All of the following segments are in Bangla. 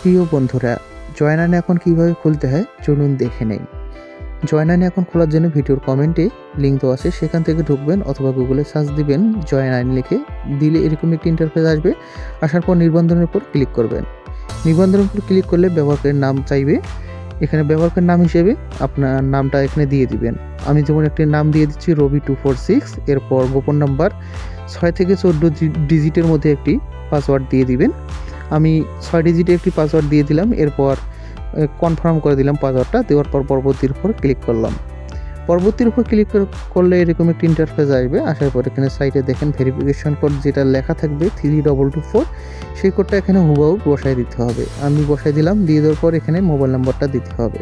প্রিয় বন্ধুরা, জয়নানি অ্যাকাউন্ট কীভাবে খুলতে হয় চলুন দেখে নেই। জয়নানি অ্যাকাউন্ট খোলার জন্য ভিডিওর কমেন্টে লিঙ্ক দেওয়া আছে, সেখান থেকে ঢুকবেন অথবা গুগলে সার্চ দিবেন জয়নানি লিখে দিলে এরকম একটি ইন্টারফেস আসবে। আসার পর নিবন্ধনের উপর ক্লিক করবেন। নিবন্ধনের উপর ক্লিক করলে ব্যবহারকারীর নাম চাইবে। এখানে ব্যবহারকারীর নাম হিসেবে আপনার নামটা এখানে দিয়ে দিবেন। আমি যেমন একটি নাম দিয়ে দিচ্ছি রবি246। এরপর গোপন নাম্বার 6 থেকে 14 ডিজিটের মধ্যে একটি পাসওয়ার্ড দিয়ে দিবেন। আমি 6 ডিজিটের একটি পাসওয়ার্ড দিয়ে দিলাম। এরপর কনফার্ম করে দিলাম পাসওয়ার্ডটা। দেওয়ার পর পরবর্তীর উপর ক্লিক করলাম। পরবর্তীর উপর ক্লিক করলে এরকম একটি ইন্টারফেস আসবে। আসার পর এখানে সাইটে দেখেন ভেরিফিকেশন কোড যেটা লেখা থাকবে 3224, সেই কোডটা এখানে হুবহু বসায় দিতে হবে। আমি বসাই দিলাম। দিয়ে দেওয়ার পর এখানে মোবাইল নাম্বারটা দিতে হবে।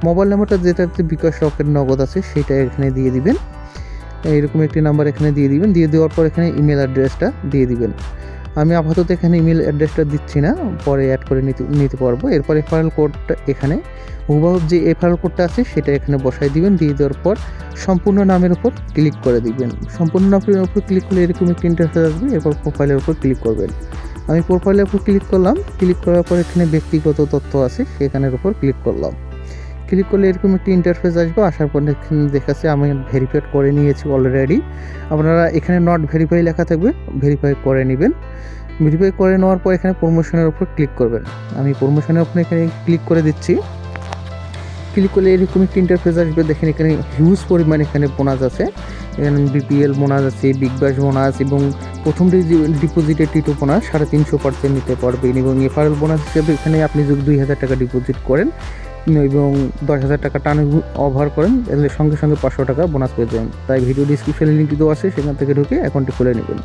মোবাইল নাম্বারটা যেটাতে বিকাশ রকেট নগদ আছে সেটা এখানে দিয়ে দিবেন। এইরকম একটি নাম্বার এখানে দিয়ে দিবেন। দিয়ে দেওয়ার পর এখানে ইমেল অ্যাড্রেসটা দিয়ে দিবেন। আমি আপাতত এখানে ইমেল অ্যাড্রেসটা দিচ্ছি না, পরে অ্যাড করে নিতে পারবো। এরপর রেফারেল কোডটা এখানে হুবহু যে রেফারেল কোডটা আছে সেটা এখানে বসাই দিবেন। দিয়ে দেওয়ার পর সম্পূর্ণ নামের উপর ক্লিক করে দিবেন। সম্পূর্ণ নামের উপর ক্লিক করলে এরকম একটি ইন্টারফেস আসবে। এরপর প্রোফাইলের উপর ক্লিক করবেন। আমি প্রোফাইলের উপর ক্লিক করলাম। ক্লিক করার পর এখানে ব্যক্তিগত তথ্য আছে সেখানের উপর ক্লিক করলাম। ক্লিক করলে এরকম একটি ইন্টারফেস আসবে। আসার পর এখানে দেখাচ্ছে আমি ভেরিফাইড করে নিয়েছি অলরেডি। আপনারা এখানে নট ভেরিফাই লেখা থাকবে, ভেরিফাই করে নেবেন। ভেরিফাই করে নেওয়ার পর এখানে প্রমোশনের উপর ক্লিক করবেন। আমি প্রমোশনের উপর এখানে ক্লিক করে দিচ্ছি। ক্লিক করলে এরকম একটি ইন্টারফেস আসবে। দেখেন এখানে হিউজ পরিমাণ এখানে বোনাস আছে। এখানে বিপিএল বোনাস আছে, বিগ ব্যাশ বোনাস এবং প্রথম ডিপোজিটের টিটো বোনাস 350% নিতে পারবেন। এবং রেফারেল বোনাস হিসেবে এখানে আপনি যদি 2000 টাকা ডিপোজিট করেন এবং 10,000 টাকা টার্ন ওভার করেন তাহলে সঙ্গে সঙ্গে 500 টাকা বোনাস পেয়ে যাবেন। তাই ভিডিও ডিসক্রিপশনে লিঙ্ক দেওয়া আছে, সেখান থেকে ঢুকে অ্যাকাউন্টটি খুলে নেবেন।